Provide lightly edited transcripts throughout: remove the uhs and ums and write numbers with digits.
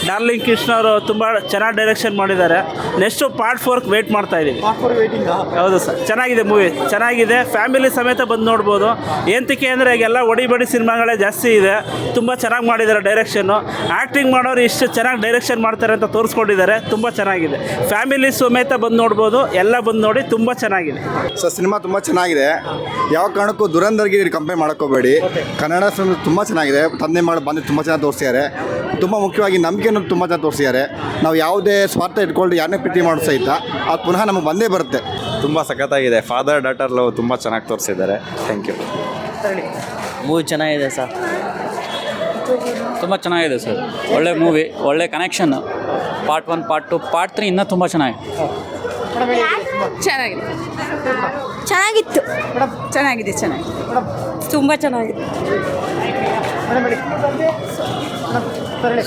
Darling Krishna ಅವರು ತುಂಬ ಚೆನ್ನಾಗಿ ಡೈರೆಕ್ಷನ್ ಮಾಡಿದ್ದಾರೆ. ನೆಕ್ಸ್ಟು ಪಾರ್ಟ್ 4 ವೇಟ್ ಮಾಡ್ತಾ ಇದ್ದೀವಿ. ಹೌದು ಸರ್, ಚೆನ್ನಾಗಿದೆ ಮೂವಿ, ಚೆನ್ನಾಗಿದೆ. ಫ್ಯಾಮಿಲಿ ಸಮೇತ ಬಂದು ನೋಡ್ಬೋದು. ಏನಕ್ಕೆ ಅಂದರೆ ಈಗೆಲ್ಲ ಒಡಿಬಡಿ ಸಿನಿಮಾಗಳೇ ಜಾಸ್ತಿ ಇದೆ. ತುಂಬ ಚೆನ್ನಾಗಿ ಮಾಡಿದ್ದಾರೆ ಡೈರೆಕ್ಷನ್ನು. ಆ್ಯಕ್ಟಿಂಗ್ ಮಾಡೋರು ಇಷ್ಟು ಚೆನ್ನಾಗಿ ಡೈರೆಕ್ಷನ್ ಮಾಡ್ತಾರೆ ಅಂತ ತೋರಿಸ್ಕೊಂಡಿದ್ದಾರೆ. ತುಂಬ ಚೆನ್ನಾಗಿದೆ. ಫ್ಯಾಮಿಲಿ ಸಮೇತ ಬಂದು ನೋಡ್ಬೋದು. ಎಲ್ಲ ಬಂದು ನೋಡಿ, ತುಂಬ ಚೆನ್ನಾಗಿದೆ ಸರ್. ಸಿನಿಮಾ ತುಂಬ ಚೆನ್ನಾಗಿದೆ. ಯಾವ ಕಾರಣಕ್ಕೂ ದುರಂದರ್ಗೆ ಕಂಪೇರ್ ಮಾಡೋಕ್ಕೋಗಬೇಡಿ. ಕನ್ನಡ ಫಿಲ್ಮ್ ತುಂಬ ಚೆನ್ನಾಗಿದೆ. ತಂದೆ ಮಾಡಿ ಬಂದು ತುಂಬ ಚೆನ್ನಾಗಿ ತೋರಿಸಿದ್ದಾರೆ. ತುಂಬ ಮುಖ್ಯವಾಗಿ ನಂಬಿಕೆಯನ್ನು ತುಂಬ ಚೆನ್ನಾಗಿ ತೋರಿಸಿದ್ದಾರೆ. ನಾವು ಯಾವುದೇ ಸ್ವಾರ್ಥ ಇಟ್ಕೊಂಡು ಯಾರನ್ನೇ ಪ್ರೀತಿ ಮಾಡೋ ಸಹಿತ ಅದು ಪುನಃ ನಮಗೆ ಬಂದೇ ಬರುತ್ತೆ. ತುಂಬ ಸಖತ್ತಾಗಿದೆ. ಫಾದರ್ ಡಾಟರ್ ಲವ್ ತುಂಬ ಚೆನ್ನಾಗಿ ತೋರಿಸಿದ್ದಾರೆ. Thank you. ಮೂವಿ ಚೆನ್ನಾಗಿದೆ ಸರ್, ತುಂಬ ಚೆನ್ನಾಗಿದೆ ಸರ್. ಒಳ್ಳೆ ಮೂವಿ, ಒಳ್ಳೆ ಕನೆಕ್ಷನ್. ಪಾರ್ಟ್ 1, ಪಾರ್ಟ್ 2, ಪಾರ್ಟ್ 3 ಇನ್ನೂ ತುಂಬ ಚೆನ್ನಾಗಿದೆ. ಚೆನ್ನಾಗಿತ್ತು. ಚೆನ್ನಾಗಿದೆ, ತುಂಬ ಚೆನ್ನಾಗಿದೆ.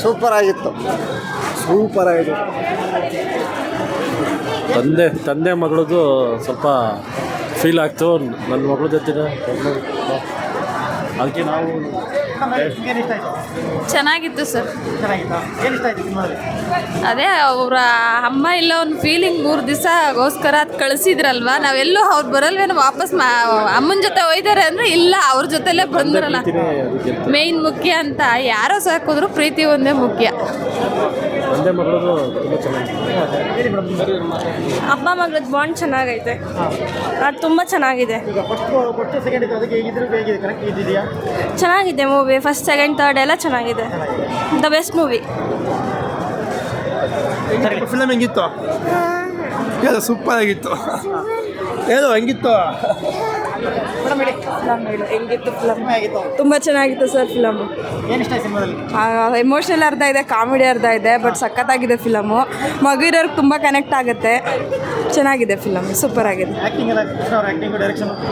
ಸೂಪರ್ ಆಗಿತ್ತು. ತಂದೆ ಮಗಳದು ಸ್ವಲ್ಪ ಫೀಲ್ ಆಗ್ತು. ನನ್ನ ಮಗಳ ಜೊತೆ ಅದಕ್ಕೆ ನಾವು ಚೆನ್ನಾಗಿತ್ತು ಸರ್. ಅದೇ ಅವರ ಅಮ್ಮ ಇಲ್ಲ ಒಂದು ಫೀಲಿಂಗ್ 3 ದಿವಸಗೋಸ್ಕರ ಅದು ಕಳಿಸಿದ್ರಲ್ವ, ನಾವೆಲ್ಲೂ ಅವ್ರು ಬರಲ್ವೇನೋ ವಾಪಸ್ ಅಮ್ಮನ ಜೊತೆ ಒಯ್ದಾರೆ ಅಂದರೆ ಇಲ್ಲ, ಅವ್ರ ಜೊತೆಲೇ ಬಂದ್ರಲ್ಲ. ಮೇಯ್ನ್ ಮುಖ್ಯ ಅಂತ ಯಾರೋ ಸಾಕಿದ್ರು ಪ್ರೀತಿ ಒಂದೇ ಮುಖ್ಯ. ತಂದೆ ಮಗಳದು ತುಂಬ ಚೆನ್ನಾಗಿದೆ. ಅಪ್ಪ ಮಗಳದ್ದು ಬಾಂಡ್ ಚೆನ್ನಾಗೈತೆ, ಅದು ತುಂಬ ಚೆನ್ನಾಗಿದೆ. ಚೆನ್ನಾಗಿದೆ ಮೂವಿ. ಫಸ್ಟ್, ಸೆಕೆಂಡ್, ಥರ್ಡ್ ಎಲ್ಲ ಚೆನ್ನಾಗಿದೆ. The best movie. ಫಿಲಮ್ ಹೆಂಗಿತ್ತು? ಎಲ್ಲ ಸೂಪರ್ ಆಗಿತ್ತು. ಏನು ಹೆಂಗಿತ್ತು? ಹೆಂಗಿತ್ತು ಫಿಲಮ್? ತುಂಬ ಚೆನ್ನಾಗಿತ್ತು ಸರ್ ಫಿಲಮು. ಎಮೋಷನಲ್ ಅರ್ಧ ಇದೆ, ಕಾಮಿಡಿ ಅರ್ಧ ಇದೆ, ಬಟ್ ಸಖತ್ತಾಗಿದೆ ಫಿಲಮು. ಮಗುವಿರೋರ್ಗೆ ತುಂಬ ಕನೆಕ್ಟ್ ಆಗುತ್ತೆ. ಚೆನ್ನಾಗಿದೆ ಫಿಲಮ್, ಸೂಪರ್ ಆಗಿದೆ.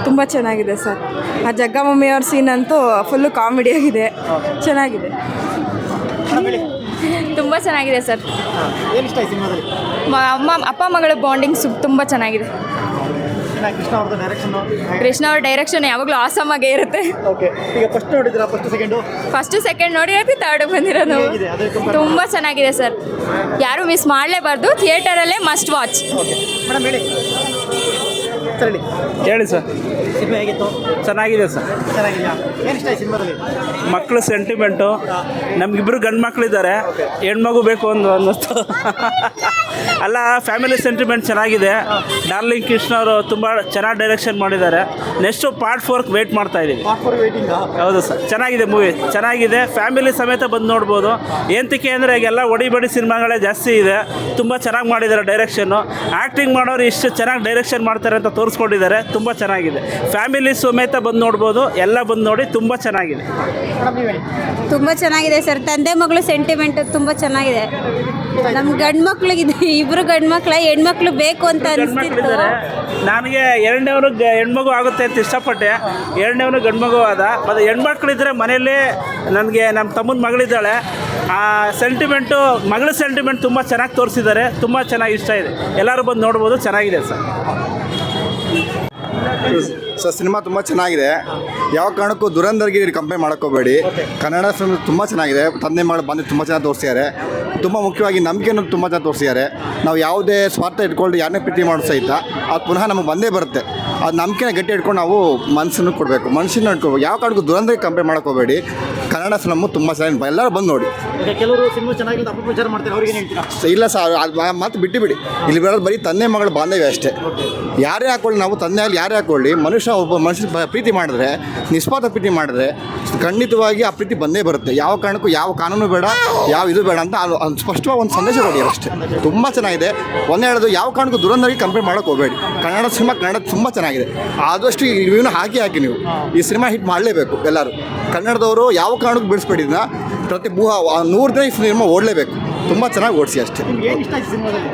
ತುಂಬ ಚೆನ್ನಾಗಿದೆ ಸರ್. ಆ ಜಗ್ಗಮಮ್ಮಿ ಅವ್ರ ಸೀನ್ ಅಂತೂ ಫುಲ್ಲು ಕಾಮಿಡಿ ಆಗಿದೆ. ಚೆನ್ನಾಗಿದೆ, ತುಂಬ ಚೆನ್ನಾಗಿದೆ ಸರ್. ಅಪ್ಪ ಮಗಳ ಬಾಂಡಿಂಗ್ ತುಂಬ ಚೆನ್ನಾಗಿದೆ. ಕೃಷ್ಣ ಅವ್ರ ಡೈರೆಕ್ಷನ್ ಯಾವಾಗಲೂ ಆಸಮ್ ಆಗೇ ಇರುತ್ತೆ. ಫಸ್ಟ್ ಸೆಕೆಂಡ್ ನೋಡಿರತ್ತೆ, ಥರ್ಡ್ ಬಂದಿರೋದು. ತುಂಬ ಚೆನ್ನಾಗಿದೆ ಸರ್, ಯಾರು ಮಿಸ್ ಮಾಡಲೇಬಾರ್ದು. ಥಿಯೇಟರಲ್ಲೇ ಮಸ್ಟ್ ವಾಚ್. ಹೇಳಿ ಸರ್. ಚೆನ್ನಾಗಿದೆ ಸರ್. ಮಕ್ಕಳು ಸೆಂಟಿಮೆಂಟು. ನಮಗಿಬ್ಬರು ಗಂಡು ಮಕ್ಕಳಿದ್ದಾರೆ, ಹೆಣ್ಮಗು ಬೇಕು ಅನ್ನಿಸ್ತು. ಅಲ್ಲ, ಫ್ಯಾಮಿಲಿ ಸೆಂಟಿಮೆಂಟ್ ಚೆನ್ನಾಗಿದೆ. ಡಾರ್ಲಿಂಗ್ ಕೃಷ್ಣ ಅವರು ತುಂಬ ಚೆನ್ನಾಗಿ ಡೈರೆಕ್ಷನ್ ಮಾಡಿದ್ದಾರೆ. ನೆಕ್ಸ್ಟು ಪಾರ್ಟ್ 4 ವೇಟ್ ಮಾಡ್ತಾ ಇದ್ದೀವಿ. ಹೌದು ಸರ್, ಚೆನ್ನಾಗಿದೆ ಮೂವಿ, ಚೆನ್ನಾಗಿದೆ. ಫ್ಯಾಮಿಲಿ ಸಮೇತ ಬಂದು ನೋಡ್ಬೋದು. ಏನಕ್ಕೆ ಅಂದರೆ ಈಗೆಲ್ಲ ಒಡಿಬಡಿ ಸಿನಿಮಾಗಳೇ ಜಾಸ್ತಿ ಇದೆ. ತುಂಬ ಚೆನ್ನಾಗಿ ಮಾಡಿದ್ದಾರೆ ಡೈರೆಕ್ಷನ್ನು. ಆ್ಯಕ್ಟಿಂಗ್ ಮಾಡೋರು ಇಷ್ಟು ಚೆನ್ನಾಗಿ ಡೈರೆಕ್ಷನ್ ಮಾಡ್ತಾರೆ ಅಂತ ತೋರಿಸ್ಕೊಂಡಿದ್ದಾರೆ. ತುಂಬ ಚೆನ್ನಾಗಿದೆ. ಫ್ಯಾಮಿಲಿ ಸಮೇತ ಬಂದು ನೋಡ್ಬೋದು. ಎಲ್ಲ ಬಂದು ನೋಡಿ, ತುಂಬ ಚೆನ್ನಾಗಿದೆ. ತುಂಬ ಚೆನ್ನಾಗಿದೆ ಸರ್. ತಂದೆ ಮಗಳು ಸೆಂಟಿಮೆಂಟ್ ತುಂಬ ಚೆನ್ನಾಗಿದೆ. ನಮ್ಮ ಗಂಡು ಮಕ್ಳಿಗಿದೆ, ಇಬ್ಬರು ಗಂಡು ಮಕ್ಳ, ಹೆಣ್ಮಕ್ಳು ಬೇಕು ಅಂತ ಅನಿಸ್ತಿತ್ತು. ನನಗೆ ಎರಡನೇವನು ಹೆಣ್ಮಗು ಆಗುತ್ತೆ ಅಂತ ಇಷ್ಟಪಟ್ಟೆ. ಎರಡನೇವನು ಗಂಡು ಮಗು ಆದ. ಮತ್ತು ಹೆಣ್ಮಕ್ಳಿದ್ರೆ ಮನೆಯಲ್ಲಿ ನನಗೆ ನಮ್ಮ ತಮ್ಮನ ಮಗಳಿದ್ದಾಳೆ. ಆ ಸೆಂಟಿಮೆಂಟು, ಮಗಳ ಸೆಂಟಿಮೆಂಟ್ ತುಂಬ ಚೆನ್ನಾಗಿ ತೋರಿಸಿದ್ದಾರೆ. ತುಂಬ ಚೆನ್ನಾಗಿ ಇಷ್ಟ ಇದೆ. ಎಲ್ಲರೂ ಬಂದು ನೋಡ್ಬೋದು. ಚೆನ್ನಾಗಿದೆ ಸರ್. ಸರ್, ಸಿನಿಮಾ ತುಂಬ ಚೆನ್ನಾಗಿದೆ. ಯಾವ ಕಾರಣಕ್ಕೂ ದುರಂದರ್ಗೆ ಕಂಪೇರ್ ಮಾಡೋಕ್ಕೋಗಬೇಡಿ. ಕನ್ನಡ ಫಿಲ್ಮ್ ತುಂಬ ಚೆನ್ನಾಗಿದೆ. ತಂದೆ ಮಾಡಿ ಬಂದು ತುಂಬ ಚೆನ್ನಾಗಿ ತೋರಿಸಿದ್ದಾರೆ. ತುಂಬ ಮುಖ್ಯವಾಗಿ ನಂಬಿಕೆಯನ್ನು ತುಂಬ ಚೆನ್ನಾಗಿ ತೋರಿಸಿದ್ದಾರೆ. ನಾವು ಯಾವುದೇ ಸ್ವಾರ್ಥ ಇಟ್ಕೊಂಡು ಯಾರನ್ನೇ ಪ್ರೀತಿ ಮಾಡೋ ಸಹಿತ ಅದು ಪುನಃ ನಮಗೆ ಬಂದೇ ಬರುತ್ತೆ. ಅದು ನಂಬಿಕೆನ ಗಟ್ಟಿ ಇಟ್ಕೊಂಡು ನಾವು ಮನಸ್ಸನ್ನು ಕೊಡಬೇಕು, ಮನುಷ್ಯನ ಇಟ್ಕೋಬೇಕು. ಯಾವ ಕಾರಣಕ್ಕೂ ದುರಂದರ್ಗೆ ಕಂಪೇರ್ ಮಾಡೋಕ್ಕೋಗಬೇಡಿ. ಕನ್ನಡ ಫಿಲಮ್ಮು ತುಂಬ ಚೆನ್ನಾಗಿ, ಎಲ್ಲರೂ ಬಂದು ನೋಡಿ. ಕೆಲವರು ಸಿನಿಮಾ ಚೆನ್ನಾಗಿದೆ ಅಪಪ್ರಚಾರ ಮಾಡ್ತಾರೆ, ಅವ್ರಿಗೆ ಹೇಳ್ತೀರಾ? ಇಲ್ಲ ಸರ್, ಅದು ಮತ್ತೆ ಬಿಟ್ಟು ಇಲ್ಲಿ ಬರೋದು ಬರೀ ತಂದೆ ಮಗಳ ಬಾಂಧವ್ಯ ಅಷ್ಟೇ. ಯಾರೇ ಹಾಕೊಳ್ಳಿ, ನಾವು ತಂದೆ ಆಗಲಿ ಯಾರೇ ಹಾಕೊಳ್ಳಿ, ಒಬ್ಬ ಮನುಷ್ಯ ಪ್ರೀತಿ ಮಾಡಿದ್ರೆ, ನಿಸ್ವಾರ್ಥ ಪ್ರೀತಿ ಮಾಡಿದ್ರೆ ಖಂಡಿತವಾಗಿ ಆ ಪ್ರೀತಿ ಬಂದೇ ಬರುತ್ತೆ. ಯಾವ ಕಾರಣಕ್ಕೂ ಯಾವ ಕಾನೂನು ಬೇಡ, ಯಾವ ಇದು ಬೇಡ ಅಂತ ಸ್ಪಷ್ಟವಾಗಿ ಒಂದು ಸಂದೇಶ ಕೊಡಿ ಅಷ್ಟೇ. ತುಂಬ ಚೆನ್ನಾಗಿದೆ. ಒಂದೇ ಹೇಳೋದು, ಯಾವ ಕಾರಣಕ್ಕೂ ದುರಂದರಿಗೆ ಕಂಪೇರ್ ಮಾಡೋಕ್ಕೆ ಹೋಗಬೇಡಿ. ಕನ್ನಡ ಸಿನಿಮಾ ತುಂಬ ಚೆನ್ನಾಗಿದೆ. ಆದಷ್ಟು ಈ ರಿವ್ಯೂನ ಹಾಕಿ ನೀವು ಈ ಸಿನಿಮಾ ಹಿಟ್ ಮಾಡಲೇಬೇಕು. ಎಲ್ಲರೂ ಕನ್ನಡದವರು ಯಾವ ಕಾರಣಕ್ಕೂ ಬಿಡಿಸ್ಬೇಡಿದ್ನ ಪ್ರತಿ 100 ದಿನ ಈ ಸಿನಿಮಾ ಓಡಲೇಬೇಕು. ತುಂಬ ಚೆನ್ನಾಗಿ ಓಡಿಸಿ ಅಷ್ಟೇ.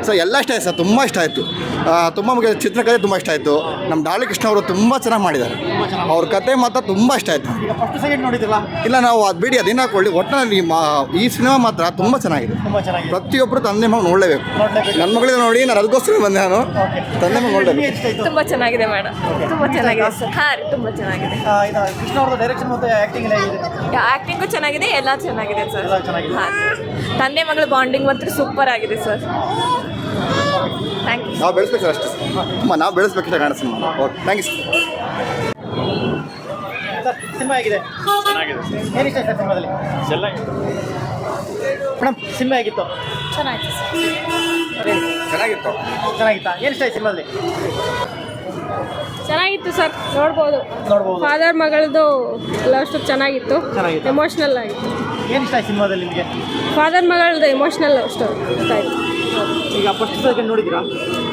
ಸರ್, ಎಲ್ಲ ಇಷ್ಟ ಆಯ್ತು ಸರ್, ತುಂಬ ಇಷ್ಟ ಆಯಿತು. ತುಂಬ ಮುಖ್ಯ ಚಿತ್ರಕಥೆ ತುಂಬ ಇಷ್ಟ ಆಯಿತು. ನಮ್ಮ ಡಾರ್ಲಿಂಗ್ ಕೃಷ್ಣ ಅವರು ತುಂಬ ಚೆನ್ನಾಗಿ ಮಾಡಿದ್ದಾರೆ. ಅವ್ರ ಕತೆ ಮಾತ್ರ ತುಂಬ ಇಷ್ಟ ಆಯಿತು. ಇಲ್ಲ, ನಾವು ಅದು ಬಿಡಿ, ಅದೇನು ಹಾಕೊಳ್ಳಿ, ಒಟ್ಟಿನಲ್ಲಿ ಈ ಸಿನಿಮಾ ಮಾತ್ರ ತುಂಬ ಚೆನ್ನಾಗಿದೆ. ಪ್ರತಿಯೊಬ್ಬರು ತಂದೆ ಮಗ ನೋಡಲೇಬೇಕು. ನನ್ನ ಮಗಳಿಂದ ನೋಡಿ, ನಾನು ಅದಕ್ಕೋಸ್ಕರ ಬಂದೆ. ನಾನು ತಂದೆ ಮಗ ನೋಡಲೇಬೇಕು. ತುಂಬ ಚೆನ್ನಾಗಿದೆ ಮೇಡಮ್, ತುಂಬ ಚೆನ್ನಾಗಿದೆ ಸರ್. ಹಾಂ ರೀ, ತುಂಬ ಚೆನ್ನಾಗಿದೆ. ಕೃಷ್ಣ ಅವ್ರದ್ದು ಡೈರೆಕ್ಷನ್ ಮತ್ತು ಆ್ಯಕ್ಟಿಂಗ್ ಆ್ಯಕ್ಟಿಂಗು ಚೆನ್ನಾಗಿದೆ, ಎಲ್ಲ ಚೆನ್ನಾಗಿದೆ ಸರ್. ಹಾಂ, ತಂದೆ ಮಗಳು ಬಾಂಡಿಂಗ್ ಮಾತ್ರ ಸೂಪರ್ ಆಗಿದೆ ಸರ್. Thank you. ನಾವು ಬೆಳೆಸ್ಬೇಕು ಸರ್ ಅಷ್ಟೇ ನಾವು ಬೆಳೆಸ್ಬೇಕಿಷ್ಟ ಕಾಣ cinema. Okay thank you sir cinema ಹೇಗಿದೆ? ಏನು ಇಷ್ಟ ಸರ್ ಸಿನಿಮಾದಲ್ಲಿ? ಮೇಡಮ್ ಸಿನಿಮಾ ಹೇಗಿತ್ತು? ಚೆನ್ನಾಗಿತ್ತು. ಚೆನ್ನಾಗಿತ್ತಾ? ಏನು ಇಷ್ಟ ಆಯ್ತು ಸಿನಿಮಾದಲ್ಲಿ? ಚೆನ್ನಾಗಿತ್ತು ಸರ್, ನೋಡ್ಬೋದು. ನೋಡ್ಬೋದು. ಫಾದರ್ ಮಗಳದು ಲವ್ ಸ್ಟೋರಿ ಚೆನ್ನಾಗಿತ್ತು, ಚೆನ್ನಾಗಿತ್ತು. ಎಮೋಷ್ನಲ್ ಆಗಿತ್ತು. ಏನು ಇಷ್ಟ ಆಯ್ತು ಸಿನಿಮಾದಲ್ಲಿ ನಿಮಗೆ? ಫಾದರ್ ಮಗಳದು ಎಮೋಷ್ನಲ್ ಲವ್ ಸ್ಟೋರಿ ಇಷ್ಟ ಆಯಿತು. ಈಗ ಫಸ್ಟ್ ಸೆಕೆಂಡ್ ನೋಡಿದ್ದೀರಾ?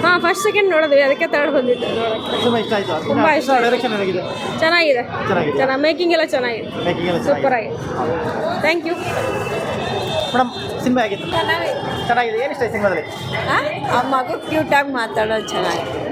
ಹಾಂ, ಫಸ್ಟ್ ಸೆಕೆಂಡ್ ನೋಡಿದ್ವಿ, ಅದಕ್ಕೆ ತರ್ಡ್ ಬಂದಿದ್ದು ನೋಡೋಕ್ಕೆ. ತುಂಬ ಇಷ್ಟ ಆಯಿತು. ತುಂಬಾ ಇಷ್ಟ ಆಯ್ತು. ಡೈರೆಕ್ಷನ್ ಹೇಗಿದೆ? ಚೆನ್ನಾಗಿದೆ, ಚೆನ್ನಾಗಿದೆ. ಚೆನ್ನಾಗಿ ಮೇಕಿಂಗ್ ಎಲ್ಲ ಚೆನ್ನಾಗಿದೆ, ಮೇಕಿಂಗ್ ಎಲ್ಲ ಸೂಪರ್ ಆಗಿದೆ. Thank you. ಮೇಡಮ್ ಸಿನಿಮಾ ಹೇಗಿತ್ತು? ಚೆನ್ನಾಗಿದೆ. ಏನು ಇಷ್ಟ ಆಯ್ತು ಸಿನಿಮಾದಲ್ಲಿ? ಆ ಮಗು ಕ್ಯೂಟಾಗಿ ಮಾತಾಡೋದು ಚೆನ್ನಾಗಿದೆ.